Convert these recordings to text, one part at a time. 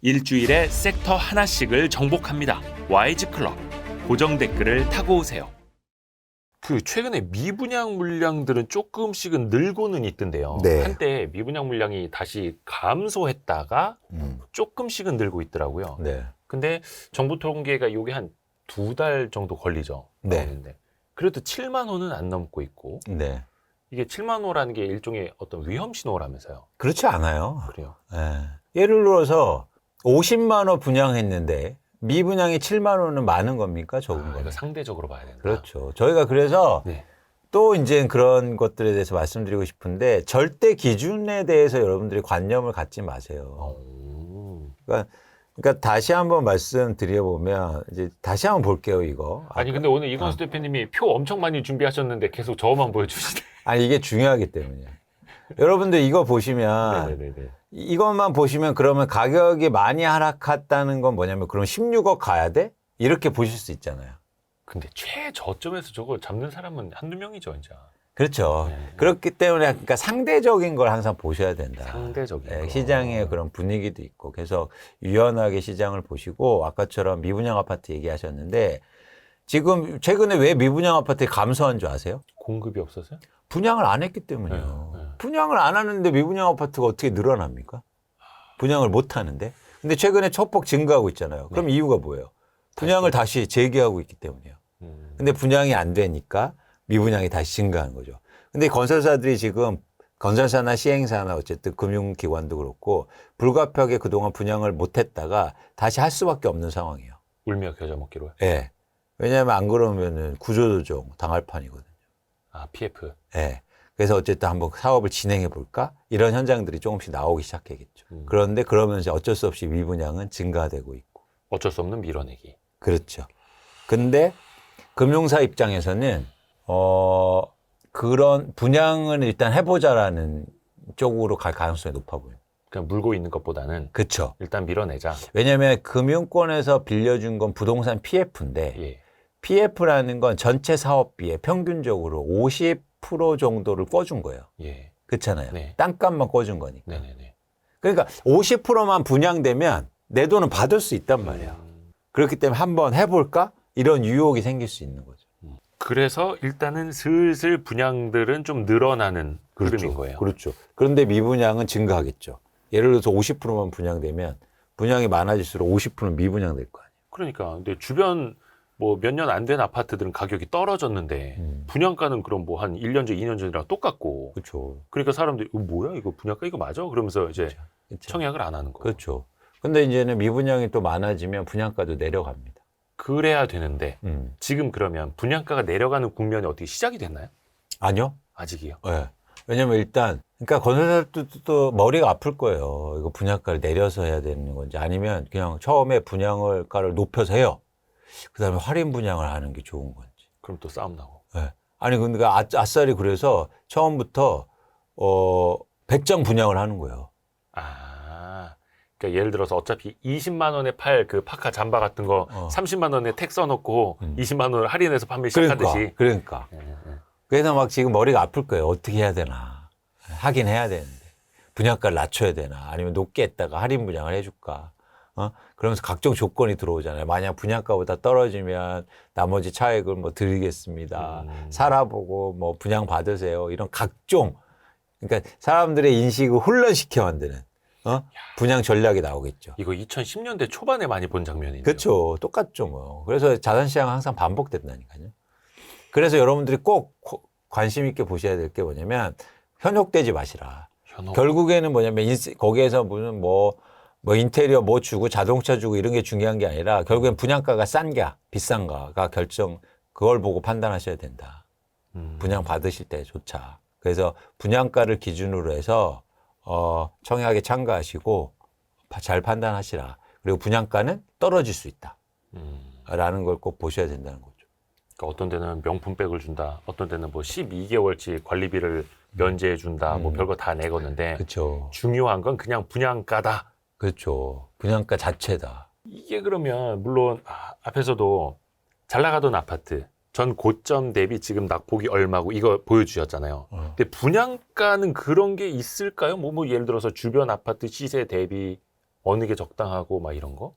일주일에 섹터 하나씩을 정복합니다. YG클럽 고정 댓글을 타고 오세요. 최근에 미분양 물량들은 조금씩은 늘고는 있던데요. 네. 한때 미분양 물량이 다시 감소했다가 조금씩은 늘고 있더라고요. 네. 근데 정부 통계가 이게 한 2달 정도 걸리죠. 네. 나오는데. 그래도 7만 호는 안 넘고 있고 네. 이게 7만 호라는 게 일종의 어떤 위험 신호라면서요. 그렇지 않아요. 그래요. 예를 들어서 50만 호 분양했는데 미분양이 7만 호는 많은 겁니까? 적은 겁니까? 이거 상대적으로 봐야 된다. 그렇죠. 저희가 그래서 네. 또 이제 그런 것들에 대해서 말씀드리고 싶은데 절대 기준에 대해서 여러분들이 관념을 갖지 마세요. 그러니까 다시 한번 말씀드려보면 이제 다시 한번 볼게요, 이거. 아니 근데 오늘 이광수 대표님이 표 엄청 많이 준비하셨는데 계속 저만 보여주시네. 아니 이게 중요하기 때문이에요. 여러분들 이거 보시면 네네네. 이것만 보시면 그러면 가격이 많이 하락했다는 건 뭐냐면 그럼 16억 가야 돼? 이렇게 보실 수 있잖아요. 근데 최저점에서 저걸 잡는 사람은 한두 명이죠, 이제. 그렇죠. 그렇기 때문에 그러니까 상대적인 걸 항상 보셔야 된다. 상대적인 거. 시장의 그런 분위기도 있고 계속 유연하게 시장을 보시고 아까처럼 미분양 아파트 얘기하셨는데 지금 최근에 왜 미분양 아파트에 감소한 줄 아세요? 공급이 없어서요? 분양을 안 했기 때문이에요. 네. 분양을 안 하는데 미분양 아파트가 어떻게 늘어납니까? 분양을 못 하는데. 근데 최근에 초폭 증가하고 있잖아요. 그럼 이유가 뭐예요? 분양을 다시 재개하고 있기 때문이에요. 근데 분양이 안 되니까 미분양이 다시 증가하는 거죠. 근데 건설사들이 지금 건설사나 시행사나 어쨌든 금융기관도 그렇고 불가피하게 그동안 분양을 못 했다가 다시 할 수밖에 없는 상황이에요. 울며 겨자 먹기로요? 예. 왜냐하면 안 그러면은 구조조정 당할 판이거든요. 아, PF. 예. 그래서 어쨌든 한번 사업을 진행해 볼까? 이런 현장들이 조금씩 나오기 시작하겠죠. 그런데 그러면서 어쩔 수 없이 미분양은 증가되고 있고. 어쩔 수 없는 밀어내기. 그렇죠. 근데 금융사 입장에서는 그런 분양은 일단 해보자라는 쪽으로 갈 가능성이 높아 보여요. 그냥 물고 있는 것보다는 그렇죠. 일단 밀어내자. 왜냐하면 금융권에서 빌려준 건 부동산 PF인데 예. PF라는 건 전체 사업비의 평균적으로 50% 정도를 꿔준 거예요. 예. 그렇잖아요. 네. 땅값만 꿔준 거니까. 네네네. 그러니까 50%만 분양되면 내 돈은 받을 수 있단 말이야. 그렇기 때문에 한번 해볼까? 이런 유혹이 생길 수 있는 거죠. 그래서 일단은 슬슬 분양들은 좀 늘어나는 흐름인 거예요. 그렇죠. 그런데 미분양은 증가하겠죠. 예를 들어서 50%만 분양되면 분양이 많아질수록 50%는 미분양될 거 아니에요. 그러니까 근데 주변 뭐 몇 년 안 된 아파트들은 가격이 떨어졌는데 분양가는 그럼 뭐 한 1년 전, 2년 전이랑 똑같고. 그렇죠. 그러니까 사람들이 뭐야 이거 분양가 이거 맞아? 그러면서 이제 그렇죠. 청약을 안 하는 거. 그렇죠. 근데 이제는 미분양이 또 많아지면 분양가도 내려갑니다. 그래야 되는데 지금 그러면 분양가가 내려가는 국면이 어떻게 시작이 됐나요? 아니요. 아직이요? 네. 왜냐면 일단 그러니까 건설사들도 또 머리가 아플 거예요. 이거 분양가를 내려서 해야 되는 건지 아니면 그냥 처음에 분양가를 높여서 해요. 그다음에 할인 분양을 하는 게 좋은 건지. 그럼 또 싸움 나고. 네. 아니 근데 아싸리 그래서 처음부터 100장 분양을 하는 거예요. 아, 그러니까 예를 들어서 어차피 20만 원에 팔 그 파카 잠바 같은 거 30만 원에 택 써놓고 20만 원을 할인해서 판매 시작하듯이. 그러니까. 그래서 막 지금 머리가 아플 거예요. 어떻게 해야 되나. 하긴 해야 되는데. 분양가를 낮춰야 되나. 아니면 높게 했다가 할인 분양을 해줄까. 그러면서 각종 조건이 들어오잖아요. 만약 분양가보다 떨어지면 나머지 차액을 뭐 드리겠습니다. 살아보고 뭐 분양 받으세요. 이런 각종. 그러니까 사람들의 인식을 혼란시켜 만드는 분양 전략이 나오겠죠. 이거 2010년대 초반에 많이 본 장면이네요. 그렇죠. 똑같죠 뭐. 그래서 자산시장은 항상 반복된다니까요. 그래서 여러분들이 꼭 관심 있게 보셔야 될 게 뭐냐면 현혹되지 마시라. 결국에는 뭐냐면 거기에서 무슨 뭐 인테리어 뭐 주고 자동차 주고 이런 게 중요한 게 아니라 결국엔 분양가가 싼가 비싼가가 그걸 보고 판단하셔야 된다. 분양 받으실 때조차. 그래서 분양가를 기준으로 해서 청약에 참가하시고 잘 판단하시라. 그리고 분양가는 떨어질 수 있다. 라는 걸 꼭 보셔야 된다는 거죠. 그러니까 어떤 데는 명품백을 준다. 어떤 데는 뭐 12개월치 관리비를 면제해 준다. 뭐 별거 다 내거는데 그렇죠. 중요한 건 그냥 분양가다. 그렇죠. 분양가 자체다. 이게 그러면 물론 앞에서도 잘 나가던 아파트 전 고점 대비 지금 낙폭이 얼마고 이거 보여주셨잖아요. 근데 분양가는 그런 게 있을까요? 뭐 예를 들어서 주변 아파트 시세 대비 어느 게 적당하고 막 이런 거?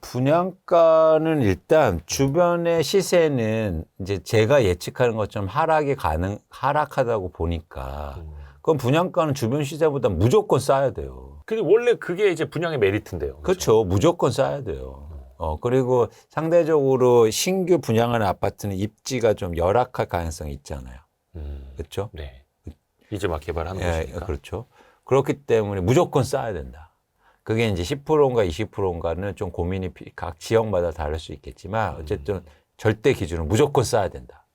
분양가는 일단 주변의 시세는 이제 제가 예측하는 것처럼 하락하다고 보니까 그럼 분양가는 주변 시세보다 무조건 싸야 돼요. 근데 원래 그게 이제 분양의 메리트인데요. 그렇죠. 무조건 싸야 돼요. 그리고 상대적으로 신규 분양하는 아파트는 입지가 좀 열악할 가능성이 있잖아요. 그렇죠? 네. 이제 막 개발하는 예, 거니까. 그렇죠. 그렇기 때문에 무조건 싸야 된다. 그게 이제 10%인가 20%인가는 좀 고민이 각 지역마다 다를 수 있겠지만 어쨌든 절대 기준은 무조건 싸야 된다.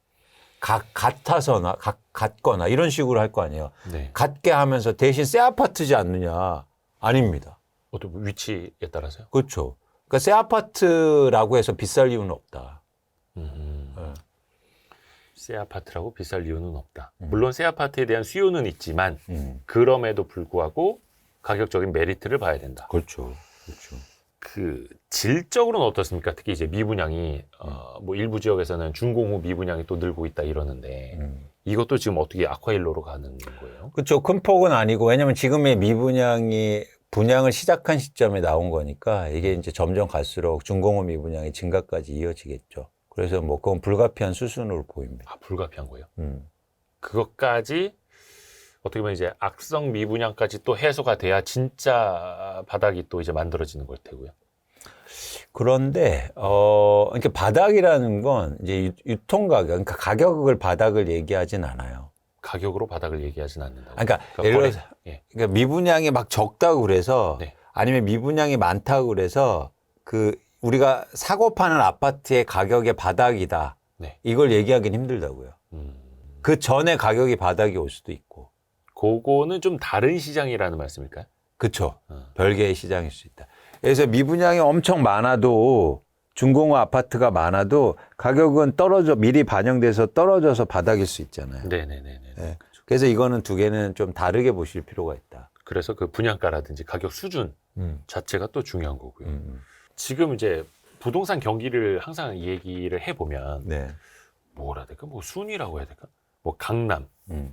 같아서나 같거나 이런 식으로 할 거 아니에요. 네. 같게 하면서 대신 새 아파트지 않느냐? 아닙니다. 어떤 위치에 따라서요? 그렇죠. 그러니까 새 아파트라고 해서 비쌀 이유는 없다. 새 아파트라고 비쌀 이유는 없다. 물론 새 아파트에 대한 수요는 있지만 그럼에도 불구하고 가격적인 메리트를 봐야 된다. 그렇죠. 그렇죠. 그 질적으로는 어떻습니까? 특히 이제 미분양이 뭐 일부 지역에서는 준공후 미분양이 또 늘고 있다 이러는데 이것도 지금 어떻게 악화일로로 가는 거예요? 그렇죠. 큰 폭은 아니고 왜냐하면 지금의 미분양이 분양을 시작한 시점에 나온 거니까 이게 이제 점점 갈수록 준공후 미분양의 증가까지 이어지겠죠. 그래서 뭐 그건 불가피한 수순으로 보입니다. 아, 불가피한 거예요? 그것까지 어떻게 보면 이제 악성 미분양까지 또 해소가 돼야 진짜 바닥이 또 이제 만들어지는 걸 테고요. 그런데 그러니까 바닥이라는 건 이제 유통 가격, 그러니까 가격을 바닥을 얘기하진 않아요. 가격으로 바닥을 얘기하진 않는다. 그러니까 예를 들어서 그러니까 미분양이 막 적다고 그래서 네. 아니면 미분양이 많다고 그래서 그 우리가 사고 파는 아파트의 가격의 바닥이다. 네. 이걸 얘기하기는 힘들다고요. 그 전에 가격이 바닥이 올 수도 있고. 그거는 좀 다른 시장이라는 말씀일까요? 그렇죠. 별개의 시장일 수 있다. 그래서 미분양이 엄청 많아도 준공후 아파트가 많아도 가격은 미리 반영돼서 떨어져서 바닥일 수 있잖아요. 네네네. 네. 그래서 이거는 두 개는 좀 다르게 보실 필요가 있다. 그래서 그 분양가라든지 가격 수준 자체가 또 중요한 거고요. 지금 이제 부동산 경기를 항상 얘기를 해보면 네. 뭐라 해야 될까? 뭐 순위라고 해야 될까? 뭐 강남,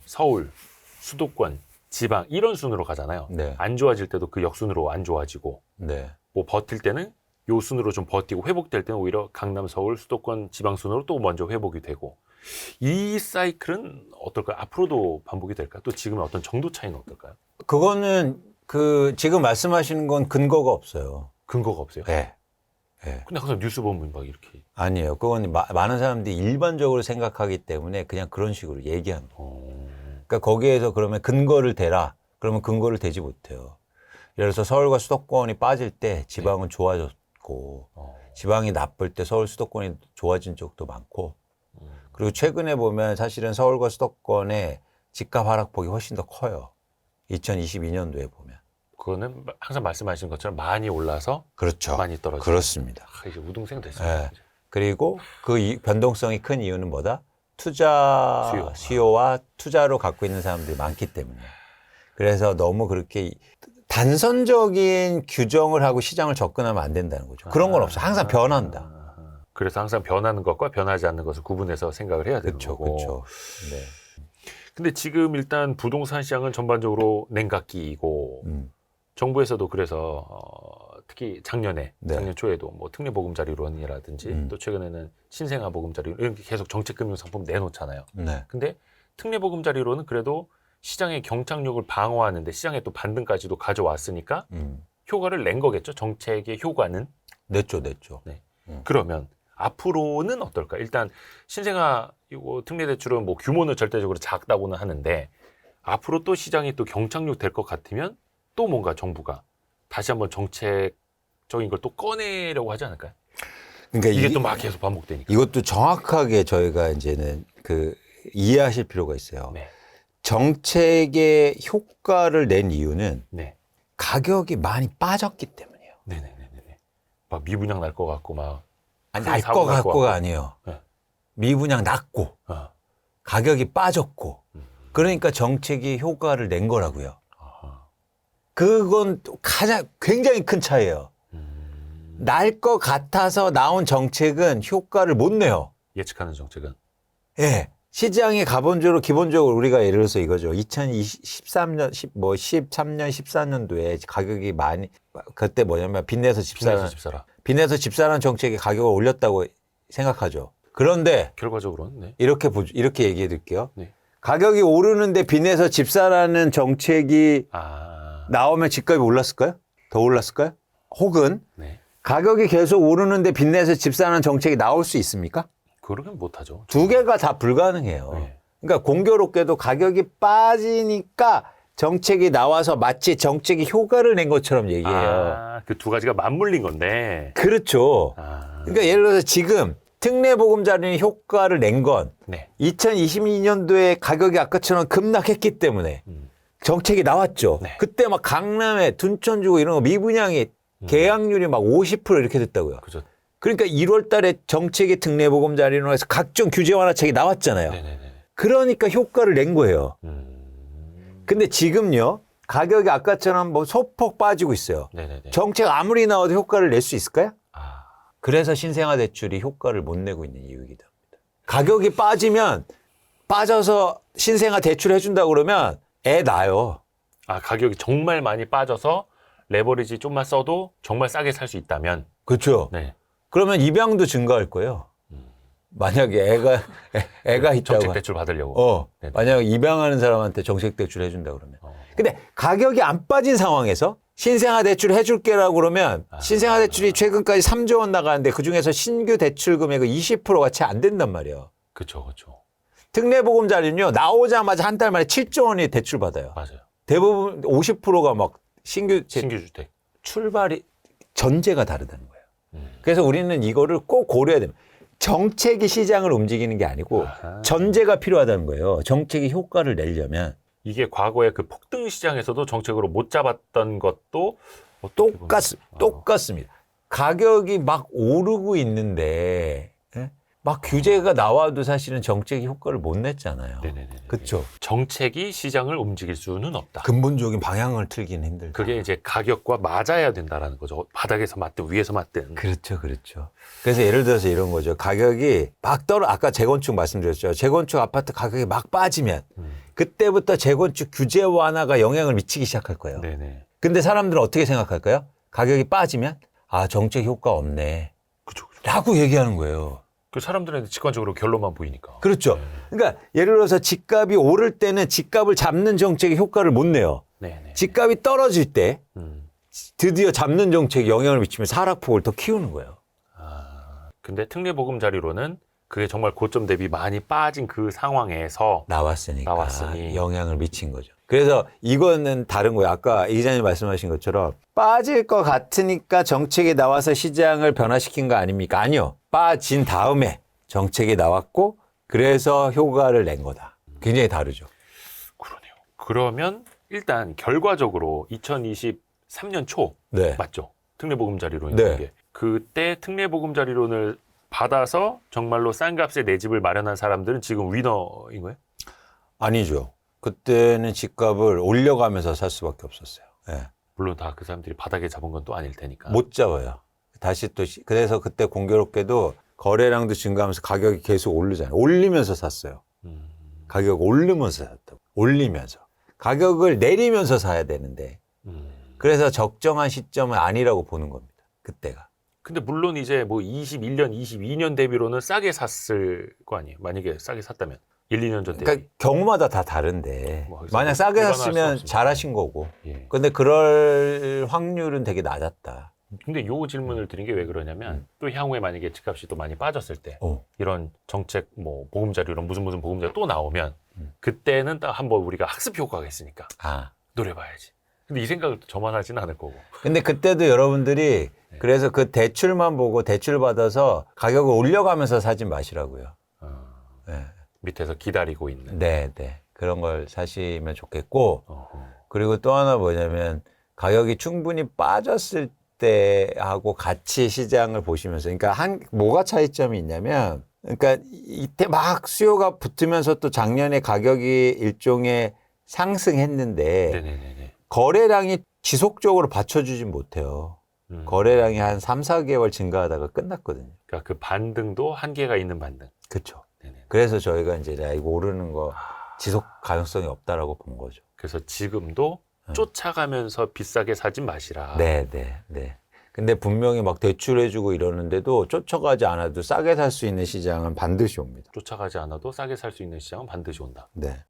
서울, 수도권, 지방 이런 순으로 가잖아요. 네. 안 좋아질 때도 그 역순으로 안 좋아지고 네. 뭐 버틸 때는 요 순으로 좀 버티고 회복될 때는 오히려 강남, 서울, 수도권, 지방 순으로 또 먼저 회복이 되고 이 사이클은 어떨까요? 앞으로도 반복이 될까요? 또 지금의 어떤 정도 차이는 어떨까요? 그거는 지금 말씀하시는 건 근거가 없어요. 근거가 없어요. 네. 네. 근데 항상 뉴스 보면 막 이렇게 아니에요. 그건 많은 사람들이 일반적으로 생각하기 때문에 그냥 그런 식으로 얘기하는 거예요. 그러니까 거기에서 그러면 근거를 대라. 그러면 근거를 대지 못해요. 예를 들어서 서울과 수도권이 빠질 때 지방은 좋아졌고 지방이 나쁠 때 서울 수도권이 좋아진 적도 많고 그리고 최근에 보면 사실은 서울과 수도권의 집값 하락폭이 훨씬 더 커요. 2022년도에 보면. 그거는 항상 말씀하신 것처럼 많이 올라서 그렇죠. 많이 떨어지고 그렇습니다. 이제 우등생 됐어요. 네. 그리고 그 변동성이 큰 이유는 뭐다? 수요와 투자로 갖고 있는 사람들이 많기 때문에. 그래서 너무 그렇게 단선적인 규정을 하고 시장을 접근하면 안 된다는 거죠. 그런 건 없어. 항상 변한다. 그래서 항상 변하는 것과 변하지 않는 것을 구분해서 생각을 해야 되는 그렇죠, 거고. 그렇죠. 네. 근데 지금 일단 부동산 시장은 전반적으로 냉각기이고 정부에서도 그래서 특히 작년에 네. 작년 초에도 뭐 특례보금자리론이라든지 또 최근에는 신생아 보금자리 이렇게 계속 정책금융상품 내놓잖아요. 네. 근데 특례보금자리론은 그래도 시장의 경착력을 방어하는데 시장의 또 반등까지도 가져왔으니까 효과를 낸 거겠죠. 정책의 효과는. 냈죠. 네. 그러면 앞으로는 어떨까? 일단 신생아 이거 특례대출은 뭐 규모는 절대적으로 작다고는 하는데 앞으로 또 시장이 또 경착륙 될 것 같으면 또 뭔가 정부가 다시 한번 정책적인 걸 또 꺼내려고 하지 않을까요? 그러니까 이게 또 막 계속 반복되니까. 이것도 정확하게 저희가 이제는 이해하실 필요가 있어요. 네. 정책의 효과를 낸 이유는 네. 가격이 많이 빠졌기 때문이에요. 네네네네. 막 미분양 날 것 같고 막. 아니, 날 것 같고가 아니에요. 네. 미분양 낮고 가격이 빠졌고 그러니까 정책이 효과를 낸 거라고요. 그건 굉장히 큰 차이예요. 날 것 같아서 나온 정책은 효과를 못 내요. 예측하는 정책은. 예. 시장이 기본적으로 우리가 예를 들어서 이거죠. 2013년, 13년, 14년도에 가격이 그때 뭐냐면 빚내서 빚내서 집사라는 집사라. 빚내서 집사라는 정책이 가격을 올렸다고 생각하죠. 그런데 결과적으로는 네. 이렇게 얘기해 드릴게요. 네. 가격이 오르는데 빚내서 집사라는 정책이 나오면 집값이 올랐을까요? 더 올랐을까요? 혹은 네. 가격이 계속 오르는데 빚내서 집사라는 정책이 나올 수 있습니까? 그러긴 못하죠. 두 개가 다 불가능해요. 네. 그러니까 공교롭게도 가격이 빠지니까 정책이 나와서 마치 정책이 효과를 낸 것처럼 얘기해요. 그 두 가지가 맞물린 건데. 그렇죠. 그러니까 예를 들어서 지금 특례보금자리는 효과를 낸 건 네. 2022년도에 가격이 아까처럼 급락했기 때문에 정책이 나왔죠. 네. 그때 막 강남에 둔촌 주고 이런 거 미분양이 계약률이 막 50% 이렇게 됐다고요. 그죠. 그러니까 1월 달에 정책이 특례보금자리로 해서 각종 규제 완화책이 나왔잖아요. 네네네. 그러니까 효과를 낸 거예요. 음. 근데 지금요. 가격이 아까처럼 뭐 소폭 빠지고 있어요. 네네네. 정책 아무리 나와도 효과를 낼 수 있을까요? 아. 그래서 신생아 대출이 효과를 못 내고 있는 이유이기도 합니다. 가격이 빠지면 빠져서 신생아 대출 해준다 그러면 애 낳아요. 가격이 정말 많이 빠져서 레버리지 좀만 써도 정말 싸게 살 수 있다면. 그렇죠. 네. 그러면 입양도 증가할 거예요. 만약에 애가 있다고. 정책 대출 받으려고. 네네. 만약에 입양하는 사람한테 정책 대출 해준다 그러면. 근데 가격이 안 빠진 상황에서 신생아 대출 해줄게라고 그러면 신생아 대출이 최근까지 3조 원 나가는데 그중에서 신규 대출 금액은 20%가 채 안 된단 말이에요. 그렇죠. 그렇죠. 특례보금자리는요. 나오자마자 한 달 만에 7조 원이 대출 받아요. 맞아요. 대부분 50%가 막 신규 주택. 출발이 전제가 다르다는 거예요. 그래서 우리는 이거를 꼭 고려해야 됩니다. 정책이 시장을 움직이는 게 아니고 전제가 필요하다는 거예요. 정책이 효과를 내려면. 이게 과거에 그 폭등 시장에서도 정책으로 못 잡았던 것도 똑같습니다. 가격이 막 오르고 있는데 막 규제가 나와도 사실은 정책이 효과를 못 냈잖아요. 네네네. 그렇죠. 정책이 시장을 움직일 수는 없다. 근본적인 방향을 틀기는 힘들다. 그게 이제 가격과 맞아야 된다라는 거죠. 바닥에서 맞든 위에서 맞든. 그렇죠, 그렇죠. 그래서 예를 들어서 이런 거죠. 가격이 막 아까 재건축 말씀드렸죠. 재건축 아파트 가격이 막 빠지면 그때부터 재건축 규제 완화가 영향을 미치기 시작할 거예요. 네네. 근데 사람들은 어떻게 생각할까요? 가격이 빠지면 정책 효과 없네. 그죠. 라고 얘기하는 거예요. 그 사람들한테 직관적으로 결론만 보이니까. 그렇죠. 그러니까 예를 들어서 집값이 오를 때는 집값을 잡는 정책이 효과를 못 내요. 네네. 집값이 떨어질 때 드디어 잡는 정책이 영향을 미치면서 하락폭을 더 키우는 거예요. 근데 특례보금자리로는 그게 정말 고점 대비 많이 빠진 그 상황에서 나왔으니까 영향을 미친 거죠. 그래서 이거는 다른 거예요. 아까 이 기자님 말씀하신 것처럼 빠질 것 같으니까 정책이 나와서 시장을 변화시킨 거 아닙니까? 아니요. 빠진 다음에 정책이 나왔고 그래서 효과를 낸 거다. 굉장히 다르죠. 그러네요. 그러면 일단 결과적으로 2023년 초 네. 맞죠? 특례보금자리론 네. 게 그때 특례보금자리론을 받아서 정말로 싼 값에 내 집을 마련한 사람들은 지금 위너인 거예요? 아니죠. 그때는 집값을 올려가면서 살 수밖에 없었어요. 네. 물론 다 그 사람들이 바닥에 잡은 건 또 아닐 테니까. 못 잡아요. 다시 또 그래서 그때 공교롭게도 거래량도 증가하면서 가격이 계속 오르잖아요. 올리면서 샀어요. 가격 오르면서 샀다고. 올리면서. 가격을 내리면서 사야 되는데 그래서 적정한 시점은 아니라고 보는 겁니다. 그때가. 근데 물론 이제 뭐 21년, 22년 대비로는 싸게 샀을 거 아니에요. 만약에 싸게 샀다면. 1, 2년 전 대비. 그러니까 경우마다 다 다른데 만약 싸게 샀으면 잘하신 거고. 예. 근데 그럴 확률은 되게 낮았다. 근데 요 질문을 드린 게 왜 그러냐면 또 향후에 만약에 집값이 또 많이 빠졌을 때 이런 정책 뭐 보금자리 이런 무슨 보금자리 또 나오면 그때는 딱 한번 우리가 학습 효과가 있으니까 노려봐야지. 근데 이 생각을 또 저만 하지는 않을 거고. 근데 그때도 여러분들이 그래서 그 대출만 보고 대출 받아서 가격을 올려가면서 사지 마시라고요. 네. 밑에서 기다리고 있는. 네. 그런 걸 사시면 좋겠고 그리고 또 하나 뭐냐면 가격이 충분히 빠졌을 때하고 같이 시장을 보시면서 그러니까 뭐가 차이점이 있냐면 그러니까 이때 막 수요가 붙으면서 또 작년에 가격이 일종의 상승했는데 네네네. 거래량이 지속적으로 받쳐주진 못해요. 거래량이 한 3, 4개월 증가하다가 끝났거든요. 그러니까 그 반등도 한계가 있는 반등. 그렇죠. 네네. 그래서 저희가 이제 이거 오르는 거 지속 가능성이 없다라고 본 거죠. 그래서 지금도 쫓아가면서 비싸게 사지 마시라. 네, 네, 네. 근데 분명히 막 대출해주고 이러는데도 쫓아가지 않아도 싸게 살 수 있는 시장은 반드시 옵니다. 쫓아가지 않아도 싸게 살 수 있는 시장은 반드시 온다. 네.